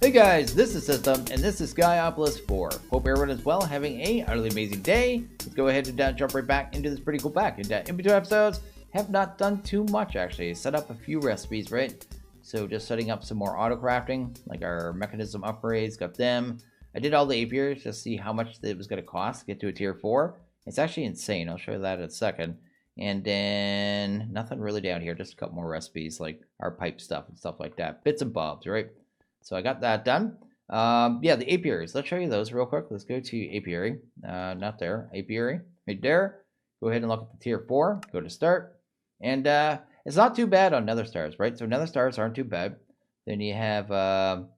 Hey guys, this is System, and this is Skyopolis 4. Hope everyone is well, having a utterly amazing day. Let's go ahead and jump right back into this pretty cool pack. And in between episodes, have not done too much actually. Set up a few recipes, right? So just setting up some more auto crafting, like our mechanism upgrades, got them. I did all the apiaries just to see how much it was going to cost to get to a tier 4. It's actually insane. I'll show you that in a second. And then nothing really down here, just a couple more recipes like our pipe stuff and stuff like that. Bits and bobs, right? So I got that done. Yeah, the apiaries. Let's show you those real quick. Let's go to apiary. Not there. Apiary. Right there. Go ahead and look at the tier 4. Go to start. And it's not too bad on nether stars, right? So nether stars aren't too bad. Then you have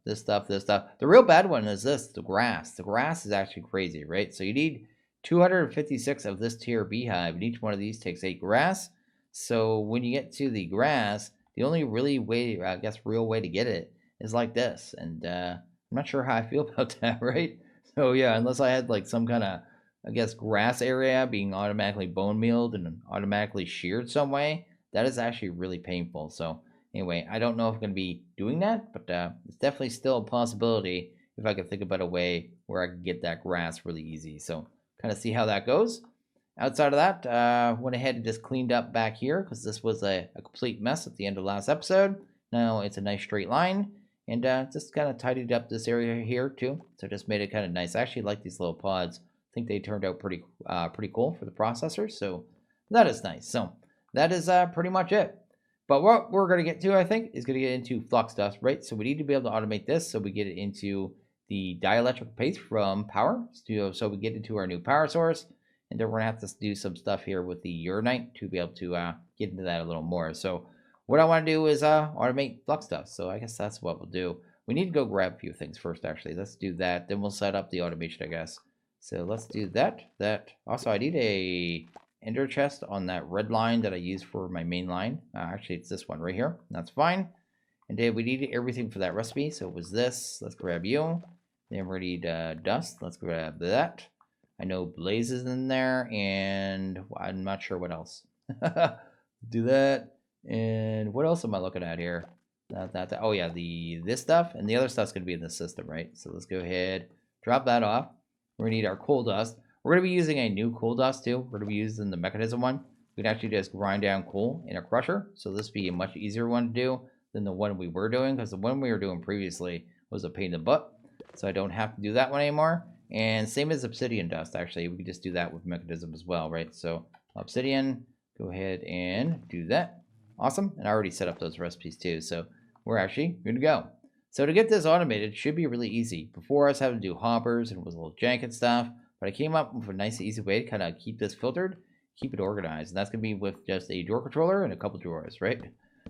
this stuff, this stuff. The real bad one is this, the grass. The grass is actually crazy, right? So you need 256 of this tier beehive, and each one of these takes 8 grass. So when you get to the grass, the only really way, I guess, real way to get it is like this. And I'm not sure how I feel about that, right? So yeah, unless I had like some kind of, I guess, grass area being automatically bone mealed and automatically sheared some way, that is actually really painful. So anyway, I don't know if I'm going to be doing that, but it's definitely still a possibility if I could think about a way where I could get that grass really easy. So kind of see how that goes. Outside of that, went ahead and just cleaned up back here because this was a complete mess at the end of last episode. Now it's a nice straight line. And just kind of tidied up this area here too. So just made it kind of nice. I actually like these little pods. I think they turned out pretty cool for the processors. So that is nice. So that is pretty much it. But what we're going to get to, I think, is going to get into flux dust, right? So we need to be able to automate this so we get it into the dielectric paste from Powah. So we get into our new power source. And then we're going to have to do some stuff here with the uranite to be able to get into that a little more. So what I want to do is automate flux dust. So I guess that's what we'll do. We need to go grab a few things first, actually. Let's do that. Then we'll set up the automation, I guess. So let's do that. Also, I need a ender chest on that red line that I use for my main line. Actually, it's this one right here. That's fine. And then we need everything for that recipe. So it was this. Let's grab you. Then we need dust. Let's grab that. I know blaze is in there, and I'm not sure what else. Do that. And what else am I looking at here? Oh yeah, this stuff, and the other stuff's gonna be in the system, right? So let's go ahead, drop that off. We're gonna need our coal dust. We're gonna be using a new coal dust too. We're gonna be using the mechanism one. We can actually just grind down coal in a crusher. So this would be a much easier one to do than the one we were doing, because the one we were doing previously was a pain in the butt. So I don't have to do that one anymore. And same as obsidian dust, actually, we can just do that with mechanism as well, right? So obsidian, go ahead and do that. Awesome. And I already set up those recipes too. So we're actually good to go. So to get this automated should be really easy. Before I was having to do hoppers and it was a little jank and stuff, but I came up with a nice easy way to kind of keep this filtered, keep it organized. And that's going to be with just a drawer controller and a couple drawers, right?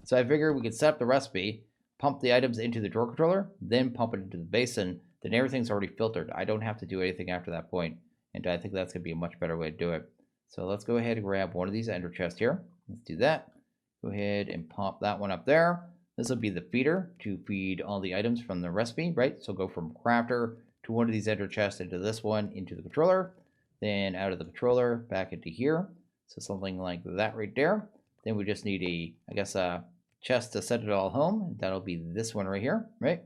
So I figured we could set up the recipe, pump the items into the drawer controller, then pump it into the basin. Then everything's already filtered. I don't have to do anything after that point. And I think that's going to be a much better way to do it. So let's go ahead and grab one of these ender chests here. Let's do that. Go ahead and pop that one up there. This will be the feeder to feed all the items from the recipe, right? So go from crafter to one of these ender chests into this one, into the controller. Then out of the controller, back into here. So something like that right there. Then we just need a chest to set it all home. That'll be this one right here, right?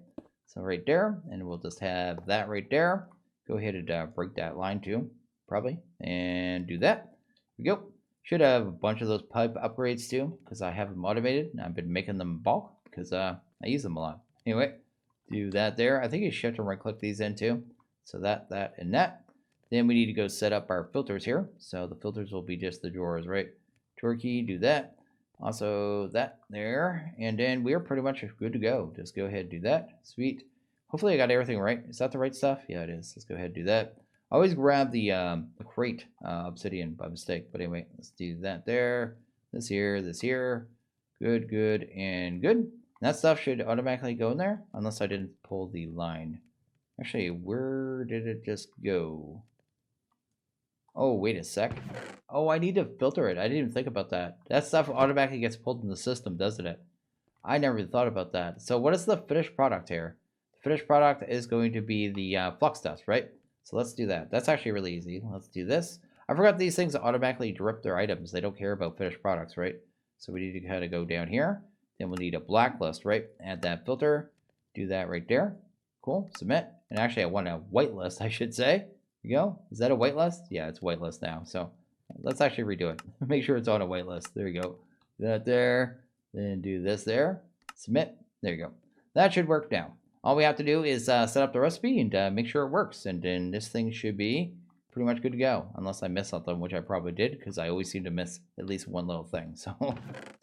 So right there, and we'll just have that right there. Go ahead and break that line too, probably, and do that. Here we go. Should have a bunch of those pipe upgrades too, because I have them automated, and I've been making them bulk, because I use them a lot. Anyway, do that there. I think you shift and right click these in too. So that, and that. Then we need to go set up our filters here. So the filters will be just the drawers, right? Turkey, do that. Also that there. And then we are pretty much good to go. Just go ahead and do that. Sweet. Hopefully I got everything right. Is that the right stuff? Yeah, it is. Let's go ahead and do that. I always grab the crate obsidian by mistake. But anyway, let's do that there. This here. Good, and good. And that stuff should automatically go in there, unless I didn't pull the line. Actually, where did it just go? Oh, wait a sec. Oh, I need to filter it. I didn't even think about that. That stuff automatically gets pulled in the system, doesn't it? I never even thought about that. So what is the finished product here? The finished product is going to be the flux dust, right? So let's do that. That's actually really easy. Let's do this. I forgot these things automatically drip their items. They don't care about finished products, right? So we need to kind of go down here. Then we'll need a blacklist, right? Add that filter. Do that right there. Cool. Submit. And actually, I want a whitelist, I should say. There you go. Is that a whitelist? Yeah, it's whitelist now. So let's actually redo it. Make sure it's on a whitelist. There you go. Do that there. Then do this there. Submit. There you go. That should work now. All we have to do is set up the recipe and make sure it works. And then this thing should be pretty much good to go. Unless I missed something, which I probably did, because I always seem to miss at least one little thing. So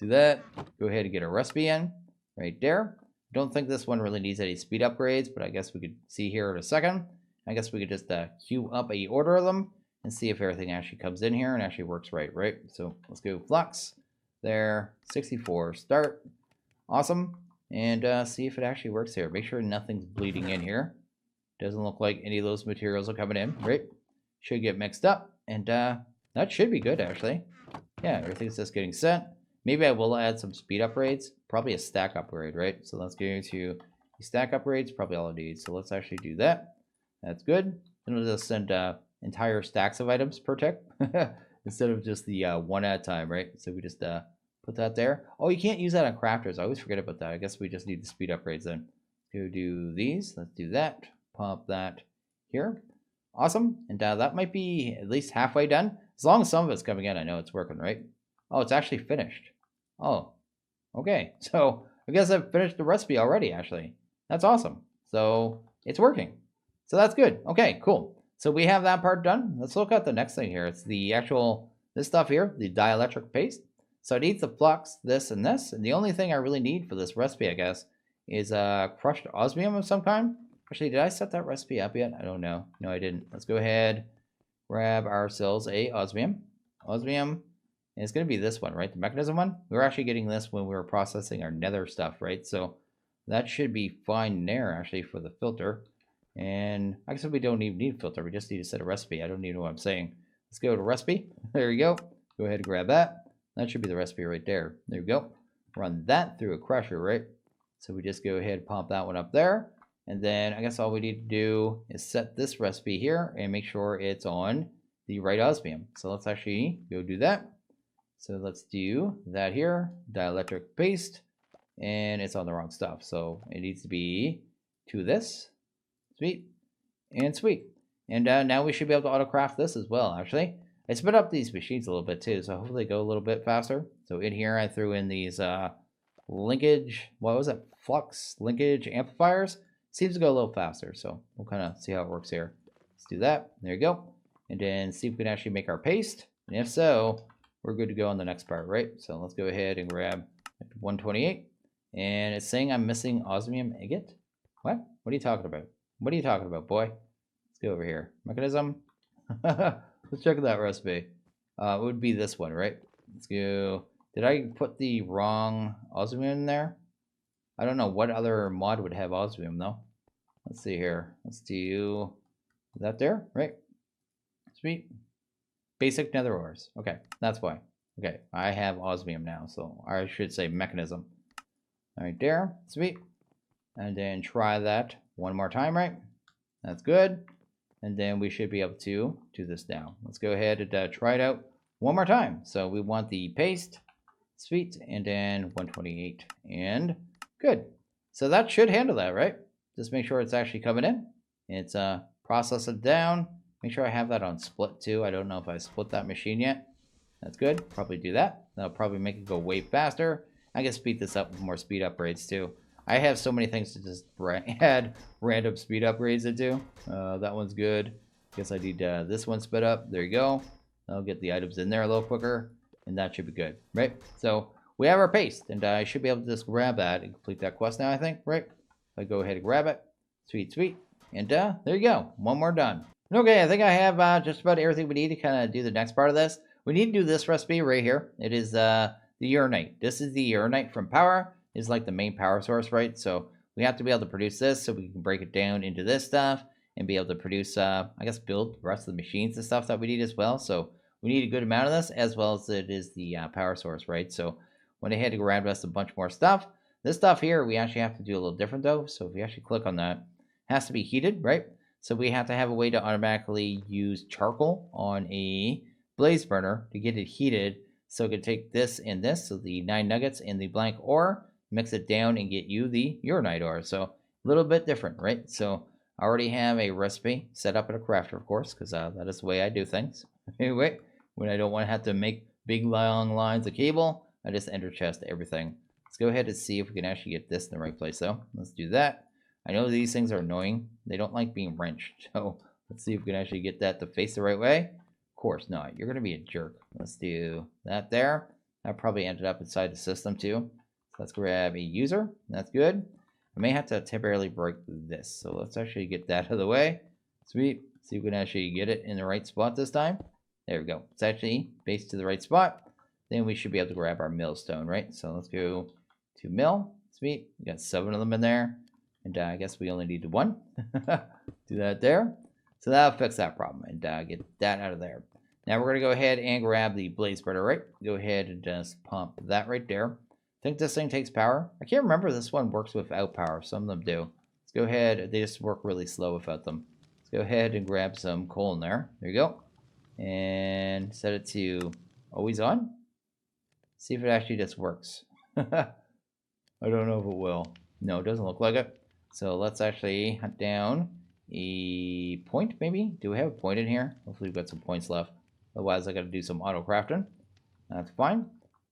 do that. Go ahead and get a recipe in right there. Don't think this one really needs any speed upgrades, but I guess we could see here in a second. I guess we could just queue up a order of them and see if everything actually comes in here and actually works right? So let's go flux there, 64, start. Awesome. And see if it actually works here. Make sure nothing's bleeding in here. Doesn't look like any of those materials are coming in, right? Should get mixed up, and that should be good, actually. Yeah, everything's just getting set. Maybe I will add some speed upgrades. Probably a stack upgrade, right? So let's go to stack upgrades, probably all I need. So let's actually do that. That's good. Then we'll just send entire stacks of items per tick instead of just the one at a time, right? So we just put that there. Oh, you can't use that on crafters. I always forget about that. I guess we just need the speed upgrades then. Go do these. Let's do that. Pop that here. Awesome. And that might be at least halfway done. As long as some of it's coming in, I know it's working, right? Oh, it's actually finished. Oh, okay. So I guess I've finished the recipe already, actually. That's awesome. So it's working. So that's good. Okay, cool. So we have that part done. Let's look at the next thing here. It's the actual, this stuff here, the dielectric paste. So it needs the flux, this, and this. And the only thing I really need for this recipe, I guess, is crushed osmium of some kind. Actually, did I set that recipe up yet? I don't know. No, I didn't. Let's go ahead, grab ourselves a osmium. Osmium, and it's going to be this one, right? The mechanism one. We were actually getting this when we were processing our nether stuff, right? So that should be fine there, actually, for the filter. And I guess we don't even need a filter. We just need to set a recipe. I don't even know what I'm saying. Let's go to recipe. There you go. Go ahead and grab that. That should be the recipe right there. There you go. Run that through a crusher, right? So we just go ahead and pop that one up there. And then I guess all we need to do is set this recipe here and make sure it's on the right osmium. So let's actually go do that. So let's do that here, dielectric paste, and it's on the wrong stuff. So it needs to be to this, sweet, and sweet. And now we should be able to autocraft this as well, actually. I sped up these machines a little bit too, so hopefully they go a little bit faster. So in here I threw in these linkage, what was it? Flux linkage amplifiers. Seems to go a little faster, so we'll kind of see how it works here. Let's do that. There you go. And then see if we can actually make our paste. And if so, we're good to go on the next part, right? So let's go ahead and grab 128. And it's saying I'm missing osmium agate. What? What are you talking about? What are you talking about, boy? Let's go over here. Mechanism. Let's check that recipe. It would be this one, right? Let's go. Did I put the wrong osmium in there? I don't know what other mod would have osmium though. Let's see here. Let's do that there, right? Sweet. Basic nether ores. Okay, that's why. Okay, I have osmium now, so I should say mechanism. All right, there. Sweet. And then try that one more time, right? That's good. And then we should be able to do this now. Let's go ahead and try it out one more time. So we want the paste, sweet, and then 128, and good. So that should handle that, right? Just make sure it's actually coming in. It's process it down. Make sure I have that on split too. I don't know if I split that machine yet. That's good. Probably do that. That'll probably make it go way faster. I can speed this up with more speed upgrades too. I have so many things to just add random speed upgrades into. That one's good. Guess I need this one sped up. There you go. I'll get the items in there a little quicker, and that should be good, right? So we have our paste, and I should be able to just grab that and complete that quest now, I think, right? I go ahead and grab it. Sweet, sweet. And there you go. One more done. Okay, I think I have just about everything we need to kind of do the next part of this. We need to do this recipe right here. It is the uranite. This is the uranite from Powah. It's like the main power source, right? So we have to be able to produce this so we can break it down into this stuff and be able to produce, I guess, build the rest of the machines and stuff that we need as well. So we need a good amount of this, as well as it is the power source, right? So went ahead and grabbed us a bunch more stuff. This stuff here, we actually have to do a little different though. So if we actually click on that, it has to be heated, right? So we have to have a way to automatically use charcoal on a blaze burner to get it heated. So it can take this and this, so the 9 nuggets and the blank ore, mix it down and get you the uranite ore. So a little bit different, right? So I already have a recipe set up in a crafter, of course, because that is the way I do things. Anyway, when I don't want to have to make big long lines of cable, I just enter chest everything. Let's go ahead and see if we can actually get this in the right place, though. Let's do that. I know these things are annoying. They don't like being wrenched. So let's see if we can actually get that to face the right way. Of course not. You're going to be a jerk. Let's do that there. That probably ended up inside the system, too. So let's grab a user. That's good. I may have to temporarily break this. So let's actually get that out of the way. Sweet. See if we can actually get it in the right spot this time. There we go. It's actually based to the right spot. Then we should be able to grab our millstone, right? So let's go to mill. Sweet. We got 7 of them in there. And I guess we only need 1. Do that there. So that'll fix that problem and get that out of there. Now we're going to go ahead and grab the blaze spreader, right? Go ahead and just pump that right there. I think this thing takes power. I can't remember if this one works without power. Some of them do. Let's go ahead. They just work really slow without them. Let's go ahead and grab some coal in there. There you go. And set it to always on. See if it actually just works. I don't know if it will. No, it doesn't look like it. So let's actually hunt down a point, maybe? Do we have a point in here? Hopefully we've got some points left. Otherwise, I got to do some auto crafting. That's fine.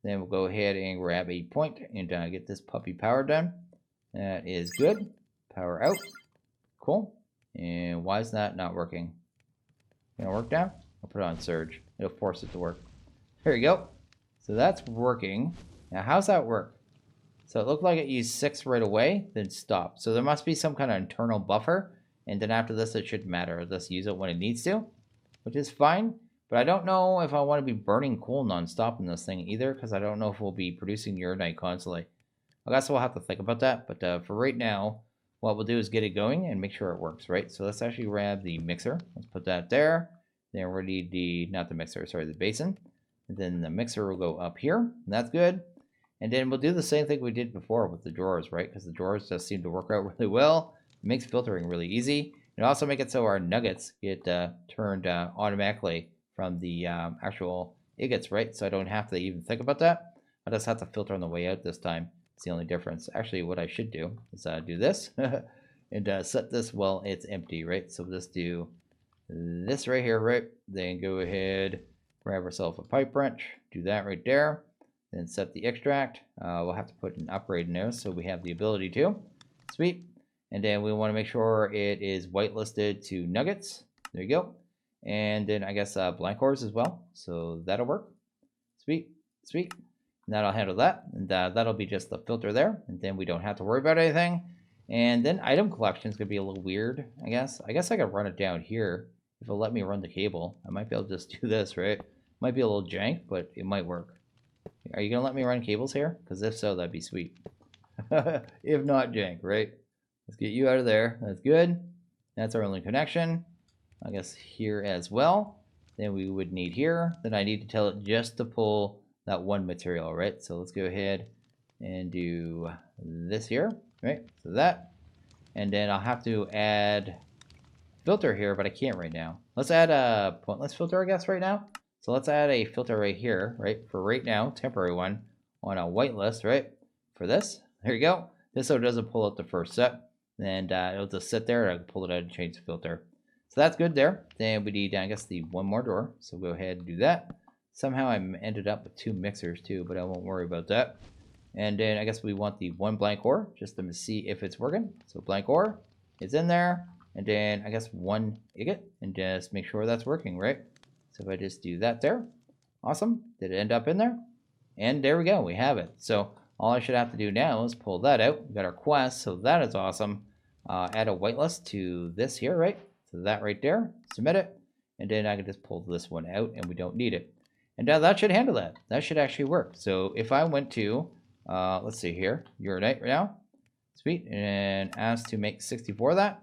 Then we'll go ahead and grab a point and get this puppy powered done. That is good. Power out. Cool. And why is that not working? Gonna work now? I'll put it on surge. It'll force it to work. There you go. So that's working. Now, how's that work? So it looked like it used 6 right away, then stopped. So there must be some kind of internal buffer. And then after this, it shouldn't matter. It'll just use it when it needs to, which is fine. But I don't know if I want to be burning coal non-stop in this thing either, because I don't know if we'll be producing uranite constantly. I guess we'll have to think about that. But for right now, what we'll do is get it going and make sure it works, right? So let's actually grab the mixer. Let's put that there. Then we'll need the, not the mixer, sorry, the basin. And then the mixer will go up here. And that's good. And then we'll do the same thing we did before with the drawers, right? Because the drawers just seem to work out really well. It makes filtering really easy. And also make it so our nuggets get turned automatically from the actual ingots, right? So I don't have to even think about that. I just have to filter on the way out this time. It's the only difference. Actually, what I should do is do this and set this while it's empty, right? So we'll just do this right here, right? Then go ahead, grab ourselves a pipe wrench, do that right there. Then set the extract. We'll have to put an upgrade in there so we have the ability to. Sweet. And then we want to make sure it is whitelisted to nuggets. There you go. And then I guess blank ores as well. So that'll work. Sweet. Sweet. And that'll handle that. And that'll be just the filter there. And then we don't have to worry about anything. And then item collection is going to be a little weird, I guess. I guess I could run it down here. If it'll let me run the cable, I might be able to just do this, right? Might be a little jank, but it might work. Are you going to let me run cables here? Because if so, that'd be sweet. If not, jank, right? Let's get you out of there. That's good. That's our only connection. I guess here as well. Then we would need here. Then I need to tell it just to pull that one material, right? So let's go ahead and do this here, right? So that. And then I'll have to add filter here, but I can't right now. Let's add a pointless filter, I guess, right now. So let's add a filter right here, right? For right now, temporary one on a whitelist, right? For this, there you go. This so it doesn't pull out the first set. And it'll just sit there and I can pull it out and change the filter. So that's good there. Then we need, I guess, the one more door. So go ahead and do that. Somehow I ended up with 2 mixers too, but I won't worry about that. And then I guess we want the 1 blank ore just to see if it's working. So blank ore is in there. And then I guess 1 ingot and just make sure that's working, right? So if I just do that there, awesome. Did it end up in there? And there we go, we have it. So all I should have to do now is pull that out. We got our quest, so that is awesome. Add a whitelist to this here, right? So that right there, submit it. And then I can just pull this one out and we don't need it. And now that should handle that. That should actually work. So if I went to, let's see here, uranite right now. Sweet, and asked to make 64 of that.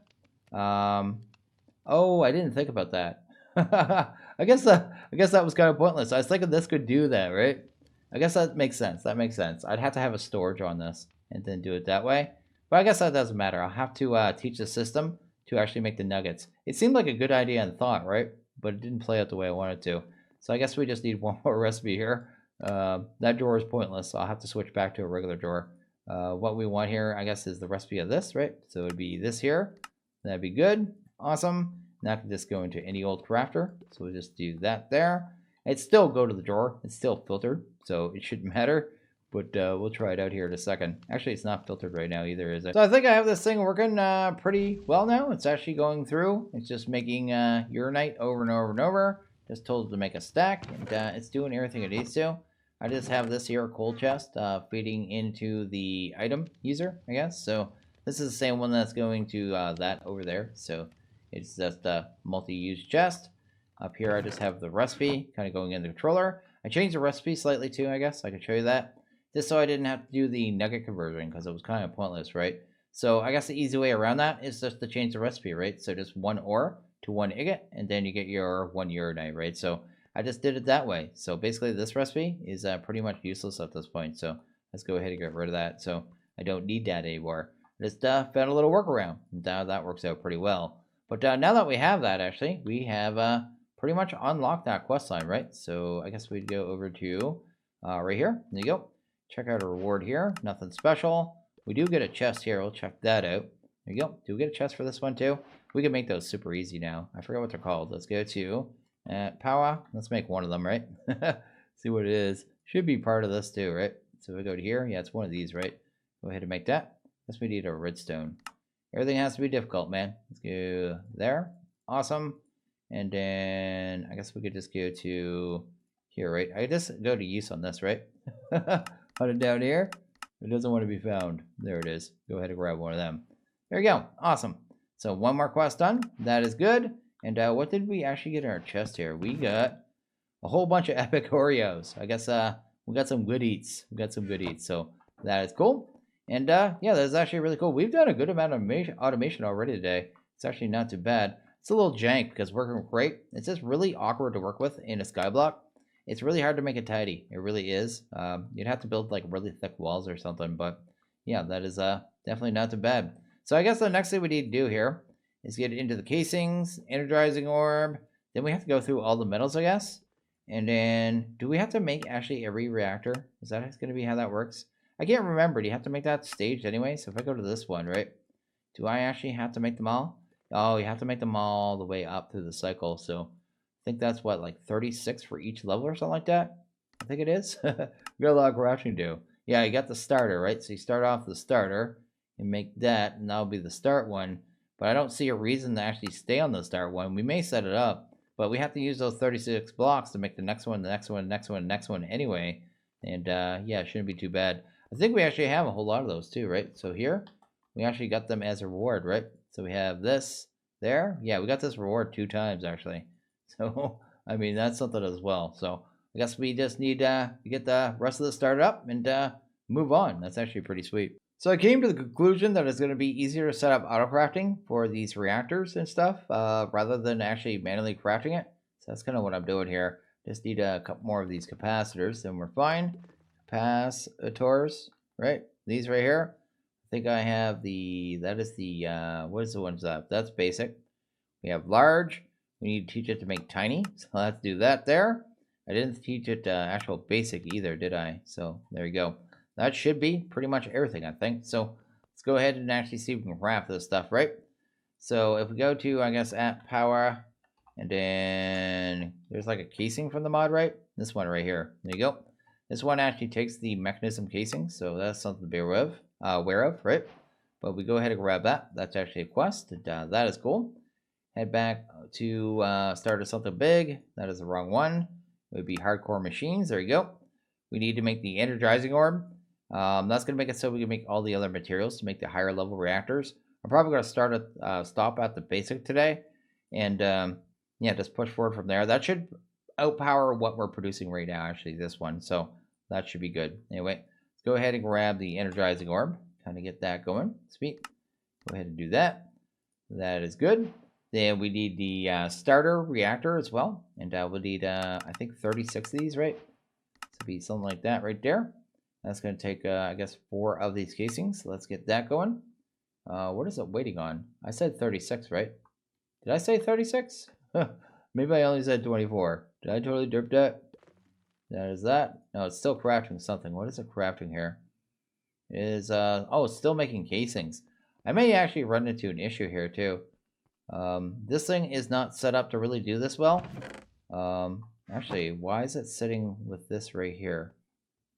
Oh, I didn't think about that. I guess that was kind of pointless. I was thinking this could do that, right? I guess that makes sense. That makes sense. I'd have to have a storage on this and then do it that way. But I guess that doesn't matter. I'll have to teach the system to actually make the nuggets. It seemed like a good idea in thought, right? But it didn't play out the way I wanted to. So I guess we just need one more recipe here. That drawer is pointless, so I'll have to switch back to a regular drawer. What we want here, I guess, is the recipe of this, right? So it'd be this here. That'd be good. Awesome. Now I can just go into any old crafter. So we'll just do that there. It'd still go to the drawer. It's still filtered, so it shouldn't matter. But we'll try it out here in a second. Actually, it's not filtered right now either, is it? So I think I have this thing working pretty well now. It's actually going through. It's just making uranite over and over and over. Just told it to make a stack, and it's doing everything it needs to. I just have this here cold chest feeding into the item user, I guess. So this is the same one that's going to that over there. So it's just a multi-use chest. Up here I just have the recipe kind of going in the controller. I changed the recipe slightly too, I guess. I could show you that. Just so I didn't have to do the nugget conversion because it was kind of pointless, right? So I guess the easy way around that is just to change the recipe, right? So just 1 ore to 1 ingot, and then you get your 1 uranite, right? So I just did it that way. So basically this recipe is pretty much useless at this point. So let's go ahead and get rid of that. So I don't need that anymore. Just found a little workaround. And that works out pretty well. But now that we have that, actually, we have pretty much unlocked that quest line, right? So I guess we'd go over to right here. There you go. Check out a reward here. Nothing special. We do get a chest here. We'll check that out. There you go. Do we get a chest for this one too? We can make those super easy now. I forgot what they're called. Let's go to Powah. Let's make one of them, right? See what it is. Should be part of this too, right? So we go to here. Yeah, it's one of these, right? Go ahead and make that. Guess we need a redstone. Everything has to be difficult, man. Let's go there. Awesome. And then I guess we could just go to here, right? I just go to use on this, right? Put it down here. It doesn't want to be found. There it is. Go ahead and grab one of them. There you go. Awesome. So one more quest done. That is good. And what did we actually get in our chest here? We got a whole bunch of epic Oreos. I guess we got some good eats. We got some good eats. So that is cool. And yeah, that's actually really cool. We've done a good amount of automation already today. It's actually not too bad. It's a little jank because working great. It's just really awkward to work with in a skyblock. It's really hard to make it tidy. It really is. You'd have to build like really thick walls or something. But yeah, that is definitely not too bad. So I guess the next thing we need to do here is get into the casings, energizing orb. Then we have to go through all the metals, I guess. And then do we have to make actually every reactor? Is that going to be how that works? I can't remember. Do you have to make that staged anyway? So if I go to this one, right? Do I actually have to make them all? Oh, you have to make them all the way up through the cycle. So I think that's what, like 36 for each level or something like that? I think it is. We got a lot of crafting to do. Yeah, you got the starter, right? So you start off the starter and make that, and that'll be the start one. But I don't see a reason to actually stay on the start one. We may set it up, but we have to use those 36 blocks to make the next one, the next one, the next one, the next one anyway. And yeah, it shouldn't be too bad. I think we actually have a whole lot of those too, right? So here, we actually got them as a reward, right? So we have this there. Yeah, we got this reward 2 times actually. So, I mean, that's something as well. So I guess we just need to get the rest of this started up and move on. That's actually pretty sweet. So I came to the conclusion that it's going to be easier to set up auto crafting for these reactors and stuff rather than actually manually crafting it. So that's kind of what I'm doing here. Just need a couple more of these capacitors, then we're fine. Capacitors, right? These right here. I think I have the, that is the, what is the ones that? That's basic. We have large. We need to teach it to make tiny. So let's do that there. I didn't teach it actual basic either, did I? So there you go. That should be pretty much everything, I think. So let's go ahead and actually see if we can craft this stuff, right? So if we go to, I guess, at Powah, and then there's like a casing from the mod, right? This one right here. There you go. This one actually takes the mechanism casing, so that's something to be aware of, right? But we go ahead and grab that. That's actually a quest. And, that is cool. Head back to start something big. That is the wrong one. It would be hardcore machines. There you go. We need to make the energizing orb. That's going to make it so we can make all the other materials to make the higher level reactors. I'm probably going to stop at the basic today. And yeah, just push forward from there. That should outpower what we're producing right now, actually, this one. So that should be good. Anyway, let's go ahead and grab the energizing orb. Kind of get that going. Sweet. Go ahead and do that. That is good. Then we need the starter reactor as well. And we'll need, I think, 36 of these, right? So be something like that right there. That's going to take, I guess, 4 of these casings. So let's get that going. What is it waiting on? I said 36, right? Did I say 36? Maybe I only said 24. Did I totally derp that? That is that. No, it's still crafting something. What is it crafting here? is, oh, it's still making casings. I may actually run into an issue here too. This thing is not set up to really do this well. Actually, why is it sitting with this right here?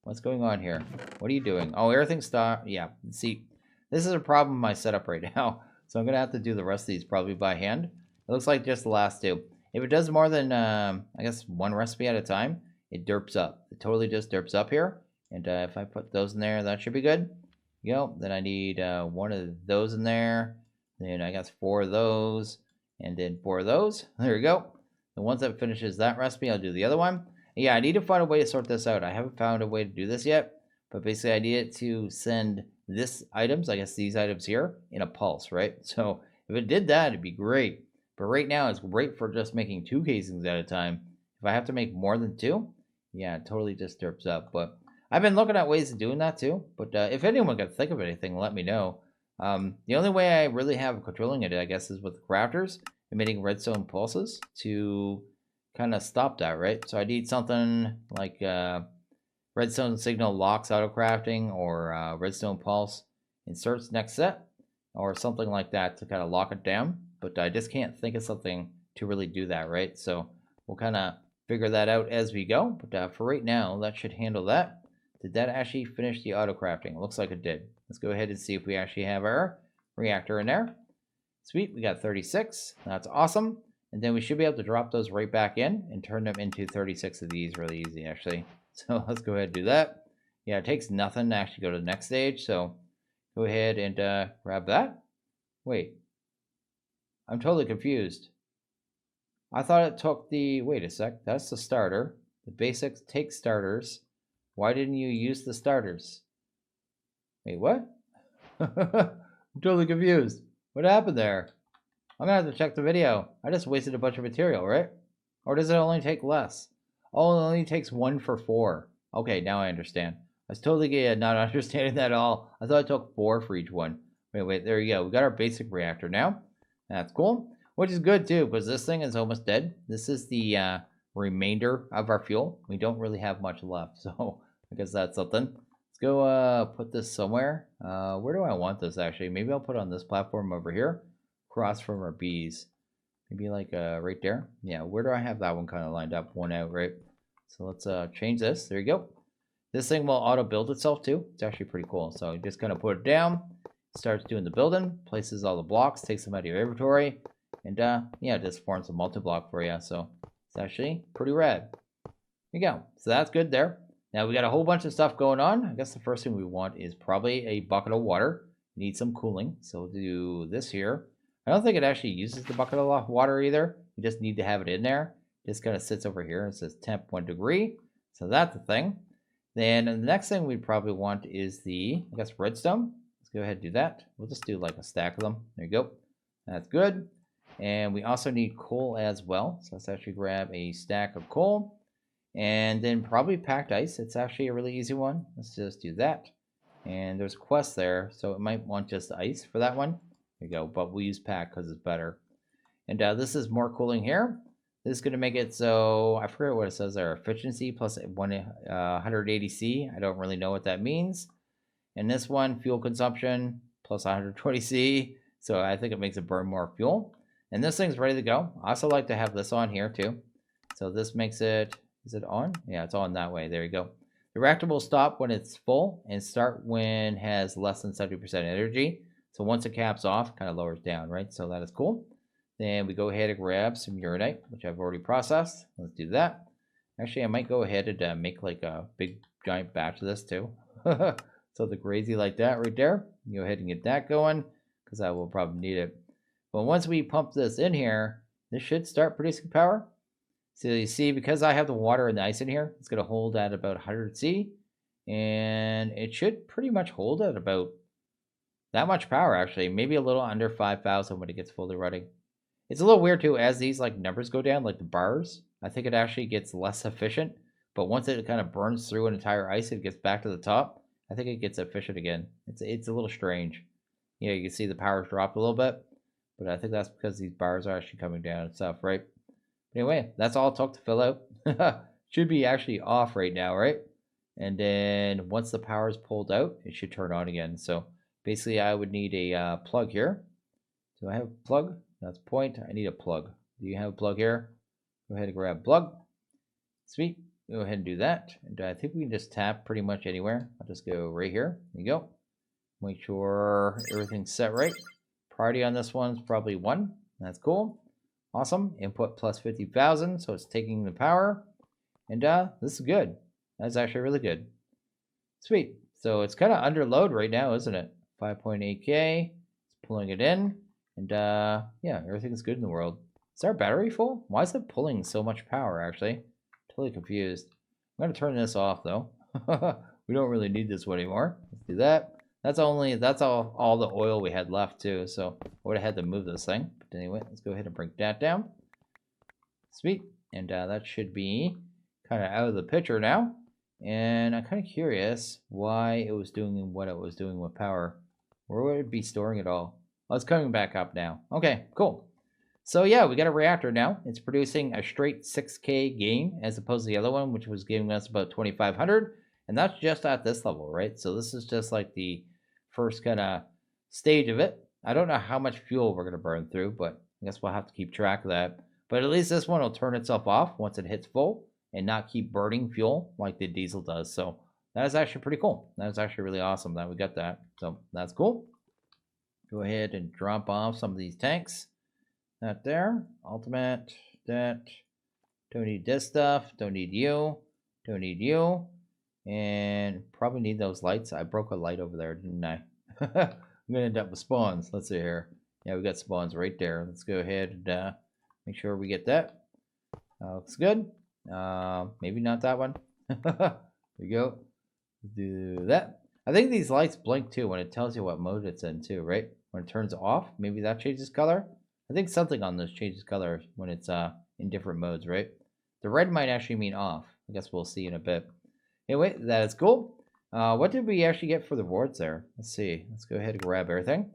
What's going on here? What are you doing? Oh, everything's stopped. Yeah, see, this is a problem in my setup right now. So I'm going to have to do the rest of these probably by hand. It looks like just the last two. If it does more than, I guess, one recipe at a time, it derps up. It totally just derps up here. And if I put those in there, that should be good. You know, then I need one of those in there. Then I got 4 of those. And then 4 of those. There we go. And once that finishes that recipe, I'll do the other one. Yeah, I need to find a way to sort this out. I haven't found a way to do this yet. But basically, I need it to send this items, I guess these items here, in a pulse, right? So if it did that, it'd be great. But right now, it's great for just making 2 casings at a time. If I have to make more than 2, yeah, it totally just derps up. But I've been looking at ways of doing that too. But if anyone can think of anything, let me know. The only way I really have controlling it, I guess, is with the crafters emitting redstone pulses to kind of stop that, right? So I need something like redstone signal locks auto crafting, or redstone pulse inserts next set, or something like that to kind of lock it down. But I just can't think of something to really do that, right? So we'll kind of figure that out as we go. But for right now, that should handle that. Did that actually finish the auto crafting? Looks like it did. Let's go ahead and see if we actually have our reactor in there. Sweet, we got 36. That's awesome. And then we should be able to drop those right back in and turn them into 36 of these really easy, actually. So let's go ahead and do that. Yeah, it takes nothing to actually go to the next stage. So go ahead and grab that. Wait, I'm totally confused. I thought it took the, wait a sec, that's the starter. The basics take starters. Why didn't you use the starters? Wait, what? I'm totally confused. What happened there? I'm gonna have to check the video. I just wasted a bunch of material, right? Or does it only take less? Oh, it only takes 1 for 4. Okay, now I understand. I was totally not understanding that at all. I thought it took 4 for each one. Wait, there you go. We got our basic reactor now. That's cool. Which is good too, because this thing is almost dead. This is the remainder of our fuel. We don't really have much left, so I guess that's something. Let's go put this somewhere. Where do I want this actually? Maybe I'll put it on this platform over here, across from our bees. Maybe like right there. Yeah, where do I have that one kind of lined up? One out, right? So let's change this. There you go. This thing will auto build itself too. It's actually pretty cool. So you just kind of put it down, starts doing the building, places all the blocks, takes them out of your inventory, and yeah, it just forms a multi-block for you. So it's actually pretty rad. There you go. So that's good there. Now we got a whole bunch of stuff going on. I guess the first thing we want is probably a bucket of water. We need some cooling. So we'll do this here. I don't think it actually uses the bucket of water either. You just need to have it in there. It just kind of sits over here and says temp 1 degree. So that's the thing. Then the next thing we probably want is the, I guess, redstone. Let's go ahead and do that. We'll just do like a stack of them. There you go. That's good. And we also need coal as well. So let's actually grab a stack of coal. And then probably packed ice. It's actually a really easy one. Let's just do that. And there's a quest there, so it might want just ice for that one. There you go, but we'll use pack because it's better. And this is more cooling here. This is going to make it so, I forget what it says there, efficiency plus 180 C. I don't really know what that means. And this one, fuel consumption plus 120 C. So I think it makes it burn more fuel. And this thing's ready to go. I also like to have this on here too. So this makes it, is it on? Yeah, it's on that way. There you go. The reactor will stop when it's full and start when it has less than 70% energy. So once it caps off, kind of lowers down, right? So that is cool. Then we go ahead and grab some uranite, which I've already processed. Let's do that. Actually, I might go ahead and make like a big giant batch of this too. Something crazy like that right there. Go ahead and get that going because I will probably need it. But once we pump this in here, this should start producing power. So you see, because I have the water and the ice in here, it's going to hold at about 100 C. And it should pretty much hold at about that much power, actually. Maybe a little under 5,000 when it gets fully running. It's a little weird, too, as these like numbers go down, like the bars. I think it actually gets less efficient. But once it kind of burns through an entire ice, it gets back to the top. I think it gets efficient again. It's a little strange. You know, you can see the power's dropped a little bit. But I think that's because these bars are actually coming down and stuff, right? Anyway, that's all it took to fill out. Should be actually off right now, right? And then once the power is pulled out, it should turn on again. So basically I would need a plug here. Do I have a plug? That's point. I need a plug. Do you have a plug here? Go ahead and grab plug. Sweet. Go ahead and do that. And I think we can just tap pretty much anywhere. I'll just go right here. There you go. Make sure everything's set right. Priority on this one's probably 1. That's cool. Awesome. Input plus 50,000. So it's taking the power. And this is good. That's actually really good. Sweet. So it's kind of under load right now, isn't it? 5.8K. It's pulling it in. And yeah, everything's good in the world. Is our battery full? Why is it pulling so much power, actually? Totally confused. I'm going to turn this off, though. We don't really need this one anymore. Let's do that. That's all the oil we had left, too. So I would have had to move this thing. But anyway, let's go ahead and bring that down. Sweet. And that should be kind of out of the picture now. And I'm kind of curious why it was doing what it was doing with power. Where would it be storing it all? Oh, it's coming back up now. Okay, cool. So yeah, we got a reactor now. It's producing a straight 6K gain as opposed to the other one, which was giving us about 2,500. And that's just at this level, right? So this is just like the first kind of stage of it. I don't know how much fuel we're going to burn through, but I guess we'll have to keep track of that. But at least this one will turn itself off once it hits full and not keep burning fuel like the diesel does. So that is actually pretty cool. That is actually really awesome that we got that. So that's cool. Go ahead and drop off some of these tanks. That there. Ultimate. That. Don't need this stuff. Don't need you. Don't need you. And probably need those lights. I broke a light over there, didn't I? I'm going to end up with spawns. Let's see here. Yeah, we got spawns right there. Let's go ahead and make sure we get that. Looks good. Maybe not that one. There we go. Do that. I think these lights blink too when it tells you what mode it's in too, right? When it turns off, maybe that changes color. I think something on this changes color when it's in different modes, right? The red might actually mean off. I guess we'll see in a bit. Anyway, that is cool. What did we actually get for the rewards there? Let's see. Let's go ahead and grab everything.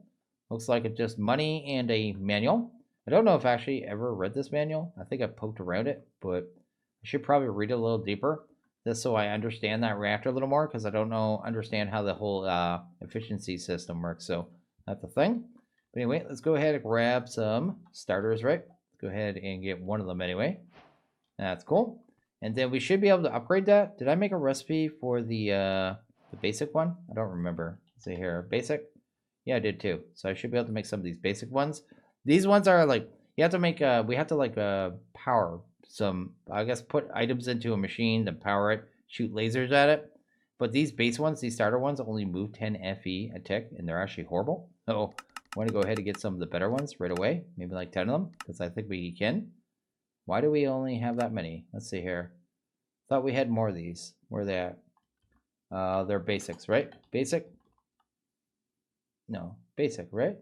Looks like it's just money and a manual. I don't know if I actually ever read this manual. I think I poked around it, but I should probably read it a little deeper. Just so I understand that reactor a little more, because I don't understand how the whole efficiency system works. So that's the thing. But anyway, let's go ahead and grab some starters, right? Let's go ahead and get one of them anyway. That's cool. And then we should be able to upgrade that. Did I make a recipe for the basic one? I don't remember. Let's see here. Basic? Yeah, I did too. So I should be able to make some of these basic ones. These ones are like, you have to make, we have to like power some, I guess, put items into a machine to power it, shoot lasers at it. But these base ones, these starter ones, only move 10 FE a tick, and they're actually horrible. So I want to go ahead and get some of the better ones right away. Maybe like 10 of them, because I think we can. Why do we only have that many? Let's see here. Thought we had more of these. Where are they at? They're basics, right? Basic? No. Basic, right?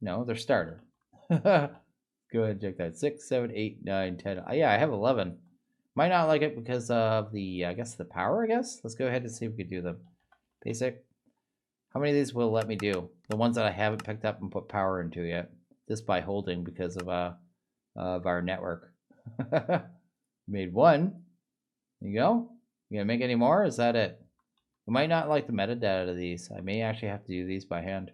No, they're starter. Go ahead and check that. 6, 7, 8, 9, 10. Yeah, I have 11. Might not like it because of the, I guess, the power, I guess. Let's go ahead and see if we can do them. Basic. How many of these will let me do? The ones that I haven't picked up and put power into yet. Just by holding because of our network. Made one. There you go. You gonna make any more? Is that it? I might not like the metadata of these. I may actually have to do these by hand.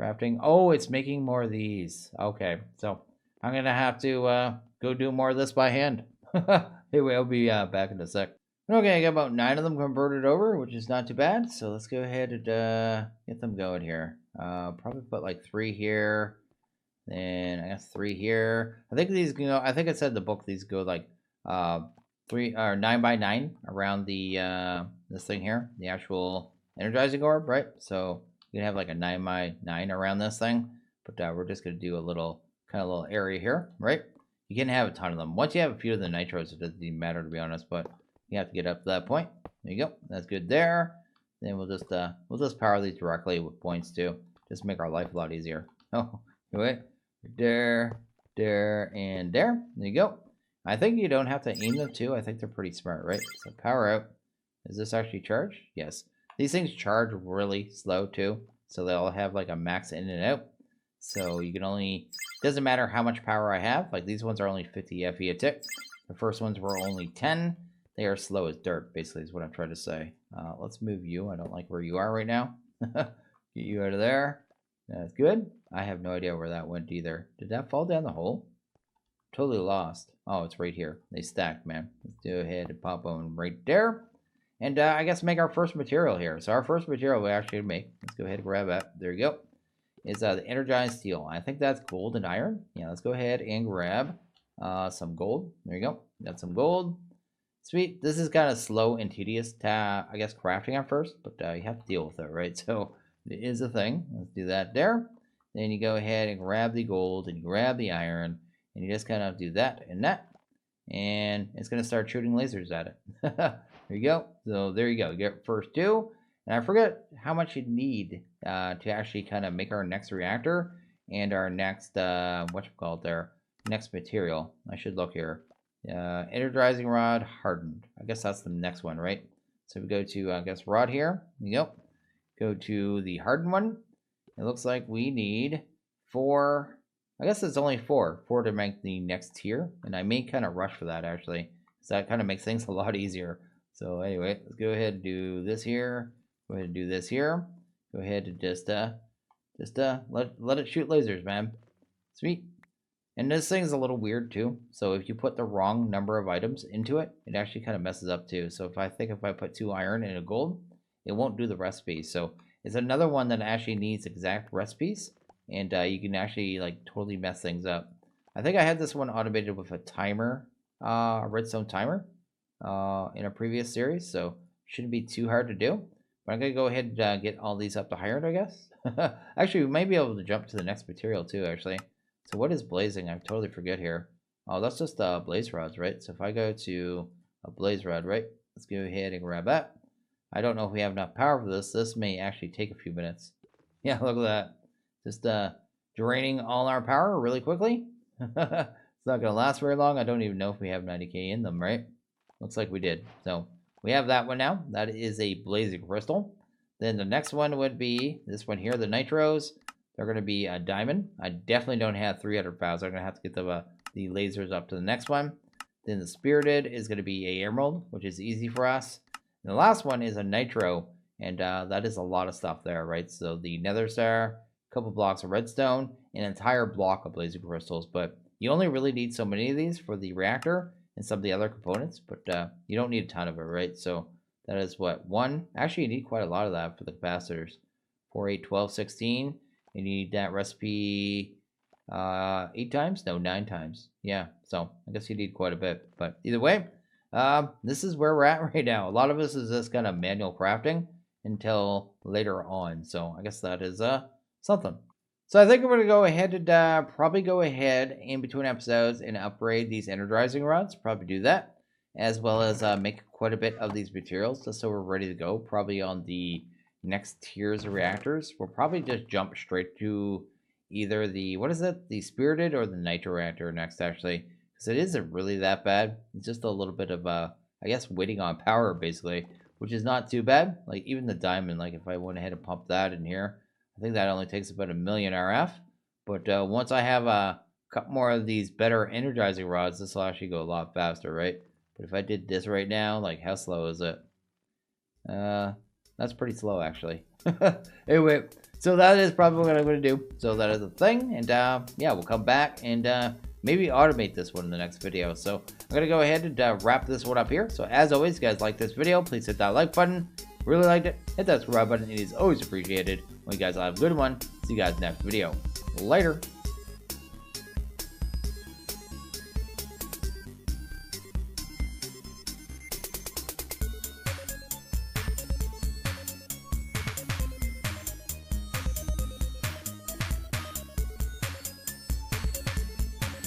Crafting. Oh, it's making more of these. Okay, so I'm gonna have to go do more of this by hand. Anyway, I'll be back in a sec. Okay, I got about 9 of them converted over, which is not too bad. So let's go ahead and get them going here. Probably put like 3 here. Then I guess 3 here. I think these go. I think it said in the book these go like 3 or 9 by 9 around the this thing here, the actual energizing orb, right? So you can have like a 9 by 9 around this thing, but we're just gonna do a little little area here, right? You can have a ton of them. Once you have a few of the nitros, it doesn't even matter to be honest, but you have to get up to that point. There you go. That's good there. Then we'll just power these directly with points too. Just make our life a lot easier. Oh, anyway, there, and there. There you go. I think you don't have to aim them too. I think they're pretty smart, right? So power out. Is this actually charged? Yes. These things charge really slow too. So they'll have like a max in and out. So you can only, doesn't matter how much power I have. Like these ones are only 50 FE a tick. The first ones were only 10. They are slow as dirt, basically, is what I'm trying to say. Let's move you. I don't like where you are right now. Get you out of there. That's good. I have no idea where that went either. Did that fall down the hole? Totally lost. Oh, it's right here. They stacked, man. Let's go ahead and pop them right there. And I guess make our first material here. So our first material we actually make. Let's go ahead and grab that. There you go. Is the energized steel. I think that's gold and iron. Yeah, let's go ahead and grab some gold. There you go. Got some gold. Sweet. This is kind of slow and tedious to, I guess, crafting at first, but you have to deal with it, right? So it is a thing. Let's do that there. Then you go ahead and grab the gold and grab the iron, and you just kind of do that and that, and it's going to start shooting lasers at it. There you go. So there you go. You get first two, and I forget how much you need to actually kind of make our next reactor and our next next material. I should look here. Energizing rod hardened. I guess that's the next one, right? So we go to I guess rod here. There you go. Go to the hardened one. It looks like we need 4. I guess it's only 4 to make the next tier, and I may kind of rush for that actually, so that kind of makes things a lot easier. So anyway, let's go ahead and do this here. Go ahead and do this here. Go ahead and just let it shoot lasers, man. Sweet. And this thing's a little weird too. So if you put the wrong number of items into it, it actually kind of messes up too. So if I put 2 iron and a gold, it won't do the recipe. So it's another one that actually needs exact recipes, and you can actually like totally mess things up. I think I had this one automated with a timer, a redstone timer, in a previous series, so shouldn't be too hard to do. But I'm gonna go ahead and get all these up to iron, I guess. Actually, we might be able to jump to the next material too, actually. So what is blazing? I totally forget here. Oh, that's just blaze rods, right? So if I go to a blaze rod, right? Let's go ahead and grab that. I don't know if we have enough power for this. This may actually take a few minutes. Yeah, look at that. Just draining all our power really quickly. It's not going to last very long. I don't even know if we have 90k in them, right? Looks like we did. So we have that one now. That is a blazing crystal. Then the next one would be this one here, the nitros. They're going to be a diamond. I definitely don't have 300 pounds. I'm going to have to get the lasers up to the next one. Then the spirited is going to be a emerald, which is easy for us. And the last one is a nitro, and that is a lot of stuff there, right? So the nether star, a couple blocks of redstone, an entire block of blazing crystals. But you only really need so many of these for the reactor and some of the other components, but you don't need a ton of it, right? So that is what, 1? Actually, you need quite a lot of that for the capacitors. 4, 8, 12, 16. And you need that recipe 8 times? No, 9 times. Yeah, so I guess you need quite a bit. But either way, this is where we're at right now. A lot of us is just kind of manual crafting until later on. So I guess that is something. So I think I'm going to go ahead and probably go ahead in between episodes and upgrade these energizing rods. Probably do that, as well as make quite a bit of these materials just so we're ready to go. Probably on the next tiers of reactors. We'll probably just jump straight to either the, what is it, the spirited or the nitro reactor next, actually. Because it isn't really that bad. It's just a little bit of, I guess, waiting on power, basically, which is not too bad. Like, even the diamond, like, if I went ahead and pumped that in here, I think that only takes about 1,000,000 RF. But once I have a couple more of these better energizing rods, this will actually go a lot faster, right? But if I did this right now, like, how slow is it? That's pretty slow, actually. Anyway, so that is probably what I'm going to do. So that is the thing. And yeah, we'll come back and maybe automate this one in the next video. So I'm going to go ahead and wrap this one up here. So as always, guys, like this video, please hit that like button. Really liked it, hit that subscribe button. It is always appreciated. Well, you guys will have a good one. See you guys next video. Later.